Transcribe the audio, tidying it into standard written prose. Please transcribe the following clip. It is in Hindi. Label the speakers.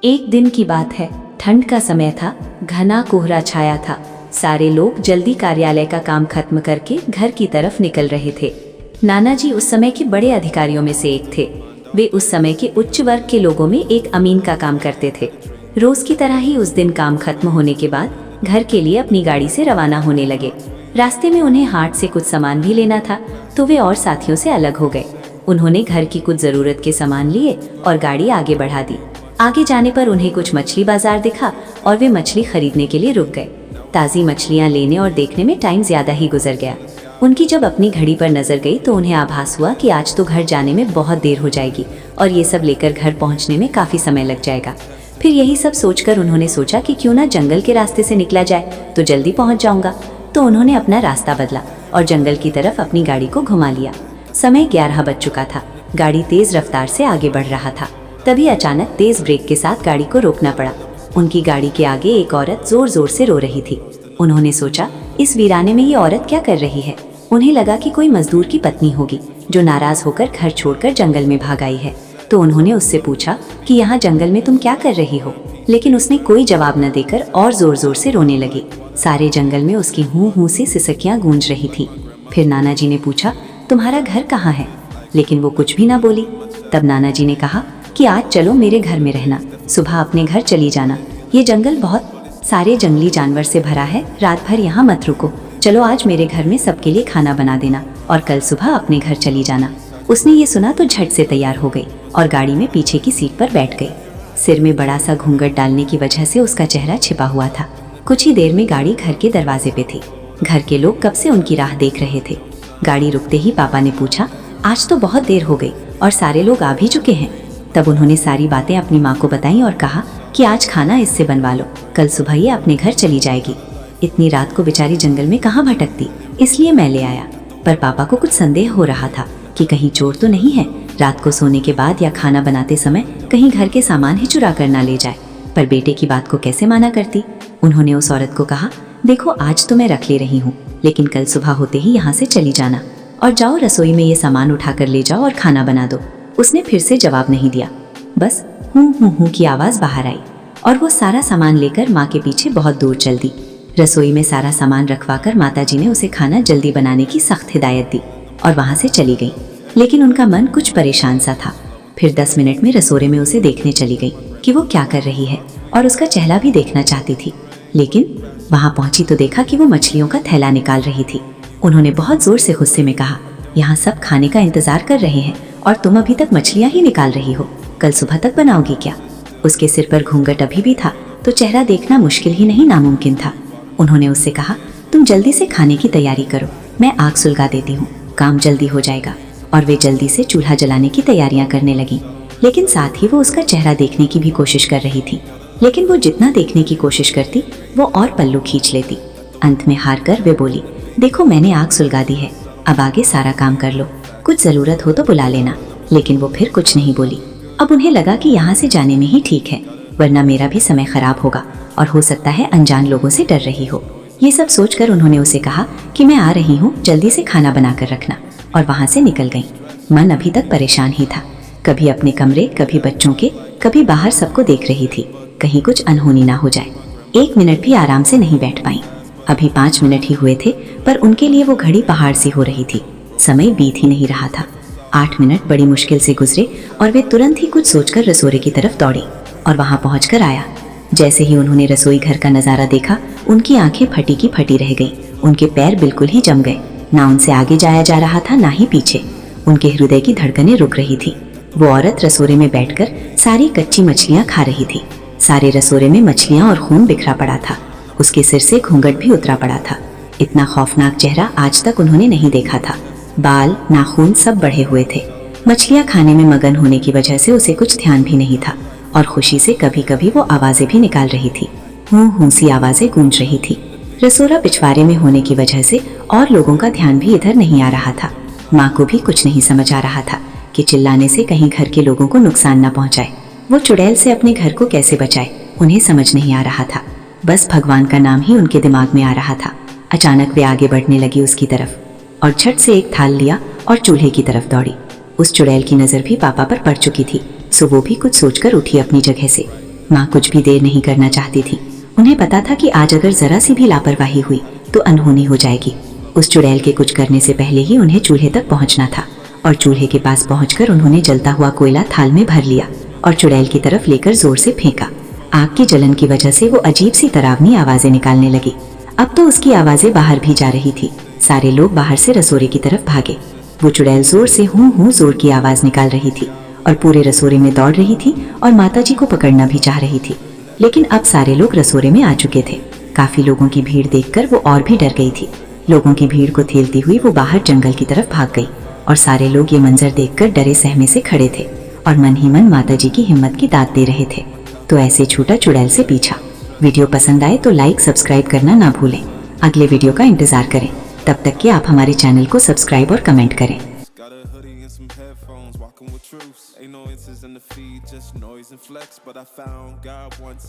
Speaker 1: एक दिन की बात है। ठंड का समय था, घना कोहरा छाया था। सारे लोग जल्दी कार्यालय का काम खत्म करके घर की तरफ निकल रहे थे। नाना जी उस समय के बड़े अधिकारियों में से एक थे। वे उस समय के उच्च वर्ग के लोगों में एक अमीन का काम करते थे। रोज की तरह ही उस दिन काम खत्म होने के बाद घर के लिए अपनी गाड़ी से रवाना होने लगे। रास्ते में उन्हें हाट से कुछ सामान भी लेना था, तो वे और साथियों से अलग हो गए। उन्होंने घर की कुछ जरूरत के सामान लिए और गाड़ी आगे बढ़ा दी। आगे जाने पर उन्हें कुछ मछली बाजार दिखा और वे मछली खरीदने के लिए रुक गए। ताज़ी मछलियां लेने और देखने में टाइम ज्यादा ही गुजर गया। उनकी जब अपनी घड़ी पर नजर गई तो उन्हें आभास हुआ कि आज तो घर जाने में बहुत देर हो जाएगी और ये सब लेकर घर पहुंचने में काफी समय लग जाएगा। फिर यही सब सोचकर उन्होंने सोचा कि क्यों ना जंगल के रास्ते से निकला जाए, तो जल्दी पहुंच जाऊंगा। तो उन्होंने अपना रास्ता बदला और जंगल की तरफ अपनी गाड़ी को घुमा लिया। समय 11 बज चुका था। गाड़ी तेज रफ्तार से आगे बढ़ रहा था। तभी अचानक तेज ब्रेक के साथ गाड़ी को रोकना पड़ा। उनकी गाड़ी के आगे एक औरत जोर जोर से रो रही थी। उन्होंने सोचा, इस वीराने में ये औरत क्या कर रही है। उन्हें लगा कि कोई मजदूर की पत्नी होगी जो नाराज होकर घर छोड़कर जंगल में भाग आई है। तो उन्होंने उससे पूछा कि यहाँ जंगल में तुम क्या कर रही हो, लेकिन उसने कोई जवाब न देकर और जोर जोर से रोने लगी। सारे जंगल में उसकी हूँ हूँ से सिसकियाँ गूंज रही थी। फिर नाना जी ने पूछा, तुम्हारा घर कहाँ है, लेकिन वो कुछ भी ना बोली। तब नाना जी ने कहा कि आज चलो मेरे घर में रहना, सुबह अपने घर चली जाना। ये जंगल बहुत सारे जंगली जानवर से भरा है, रात भर यहाँ मत रुको। चलो आज मेरे घर में सबके लिए खाना बना देना और कल सुबह अपने घर चली जाना। उसने ये सुना तो झट से तैयार हो गई और गाड़ी में पीछे की सीट पर बैठ गई। सिर में बड़ा सा घूंघट डालने की वजह से उसका चेहरा छिपा हुआ था। कुछ ही देर में गाड़ी घर के दरवाजे पे थी। घर के लोग कब से उनकी राह देख रहे थे। गाड़ी रुकते ही पापा ने पूछा, आज तो बहुत देर हो गई और सारे लोग आ भी चुके हैं। तब उन्होंने सारी बातें अपनी माँ को बताई और कहा कि आज खाना इससे बनवा लो, कल सुबह ये अपने घर चली जाएगी। इतनी रात को बेचारी जंगल में कहाँ भटकती, इसलिए मैं ले आया। पर पापा को कुछ संदेह हो रहा था कि कहीं चोर तो नहीं है, रात को सोने के बाद या खाना बनाते समय कहीं घर के सामान ही चुरा कर ना ले जाए। पर बेटे की बात को कैसे माना करती। उन्होंने उस औरत को कहा, देखो आज तो मैं रख ले रही हूँ, लेकिन कल सुबह होते ही यहाँ से चली जाना और जाओ रसोई में ये सामान उठा कर ले जाओ और खाना बना दो। उसने फिर से जवाब नहीं दिया, बस हूँ की आवाज़ बाहर आई और वो सारा सामान लेकर माँ के पीछे बहुत दूर चल दी। रसोई में सारा सामान रखवाकर माताजी ने उसे खाना जल्दी बनाने की सख्त हिदायत दी और वहाँ से चली गई। लेकिन उनका मन कुछ परेशान सा था। फिर 10 मिनट में रसोड़े में उसे देखने चली गई कि वो क्या कर रही है और उसका चेहरा भी देखना चाहती थी। लेकिन वहाँ पहुंची तो देखा कि वो मछलियों का थैला निकाल रही थी। उन्होंने बहुत जोर से गुस्से में कहा, यहाँ सब खाने का इंतजार कर रहे हैं और तुम अभी तक मछलियाँ ही निकाल रही हो, कल सुबह तक बनाओगी क्या। उसके सिर पर घूंघट अभी भी था तो चेहरा देखना मुश्किल ही नहीं नामुमकिन था। उन्होंने उससे कहा, तुम जल्दी से खाने की तैयारी करो, मैं आग सुलगा देती हूँ, काम जल्दी हो जाएगा। और वे जल्दी से चूल्हा जलाने की तैयारियां करने लगी। लेकिन साथ ही वो उसका चेहरा देखने की भी कोशिश कर रही थी। लेकिन वो जितना देखने की कोशिश करती वो और पल्लू खींच लेती। अंत में हार कर वे बोली, देखो मैंने आग सुलगा दी है, अब आगे सारा काम कर लो, कुछ जरूरत हो तो बुला लेना। लेकिन वो फिर कुछ नहीं बोली। अब उन्हें लगा कि यहाँ से जाने में ही ठीक है, वरना मेरा भी समय खराब होगा और हो सकता है अनजान लोगों से डर रही हो। ये सब सोचकर उन्होंने उसे कहा कि मैं आ रही हूँ, जल्दी से खाना बनाकर रखना, और वहाँ से निकल गई। मन अभी तक परेशान ही था, कभी अपने कमरे, कभी बच्चों के, कभी बाहर सबको देख रही थी, कहीं कुछ अनहोनी ना हो जाए। 1 मिनट भी आराम से नहीं बैठ पाई। अभी 5 मिनट ही हुए थे, पर उनके लिए वो घड़ी पहाड़ सी हो रही थी। समय बीत ही नहीं रहा था। 8 मिनट बड़ी मुश्किल से गुजरे और वे तुरंत ही कुछ सोचकर रसोई की तरफ दौड़ी और वहाँ पहुँचकर आया। जैसे ही उन्होंने रसोई घर का नज़ारा देखा, उनकी आंखें फटी की फटी रह गई। उनके पैर बिल्कुल ही जम गए, ना उनसे आगे जाया जा रहा था ना ही पीछे। उनके हृदय की धड़कनें रुक रही थी। वो औरत रसोड़े में बैठकर सारी कच्ची मछलियां खा रही थी। सारे रसोड़े में मछलियां और खून बिखरा पड़ा था। उसके सिर से घूंघट भी उतरा पड़ा था। इतना खौफनाक चेहरा आज तक उन्होंने नहीं देखा था। बाल, नाखून सब बढ़े हुए थे। मछलियां खाने में मगन होने की वजह से उसे कुछ ध्यान भी नहीं था और खुशी से कभी कभी वो आवाजें भी निकाल रही थी। हूँ सी आवाजें गूंज रही थी। रसोड़ा पिछवाड़े में होने की वजह से और लोगों का ध्यान भी इधर नहीं आ रहा था। माँ को भी कुछ नहीं समझ आ रहा था कि चिल्लाने से कहीं घर के लोगों को नुकसान न पहुंचाए। वो चुड़ैल से अपने घर को कैसे बचाए, उन्हें समझ नहीं आ रहा था। बस भगवान का नाम ही उनके दिमाग में आ रहा था। अचानक वे आगे बढ़ने लगी उसकी तरफ और झट से एक थाल लिया और चूल्हे की तरफ दौड़ी। उस चुड़ैल की नज़र भी पापा पर पड़ चुकी थी, सो वो भी कुछ सोचकर उठी अपनी जगह से। माँ कुछ भी देर नहीं करना चाहती थी। उन्हें पता था कि आज अगर जरा सी भी लापरवाही हुई तो अनहोनी हो जाएगी। उस चुड़ैल के कुछ करने से पहले ही उन्हें चूल्हे तक पहुंचना था और चूल्हे के पास पहुंचकर उन्होंने जलता हुआ कोयला थाल में भर लिया और चुड़ैल की तरफ लेकर जोर से फेंका। आग की जलन की वजह से वो अजीब सी डरावनी आवाजें निकालने लगी। अब तो उसकी आवाजें बाहर भी जा रही थी। सारे लोग बाहर से रसोड़े की तरफ भागे। वो चुड़ैल जोर से हूँ हूँ जोर की आवाज निकाल रही थी और पूरे रसोड़े में दौड़ रही थी और माताजी को पकड़ना भी चाह रही थी। लेकिन अब सारे लोग रसोड़े में आ चुके थे। काफी लोगों की भीड़ देखकर वो और भी डर गई थी। लोगों की भीड़ को थेलती हुई वो बाहर जंगल की तरफ भाग गई और सारे लोग ये मंजर देखकर डरे सहमे से खड़े थे और मन ही मन माताजी की हिम्मत की दाद दे रहे थे। तो ऐसे छूटा चुड़ैल से पीछा। वीडियो पसंद आए तो लाइक सब्सक्राइब करना ना भूलें। अगले वीडियो का इंतजार करें। तब तक कि आप हमारे चैनल को सब्सक्राइब और कमेंट करें।
Speaker 2: Got a hoodie and some headphones, walking with truths. Ain't no inches in the feed, just noise and flex. But I found God once.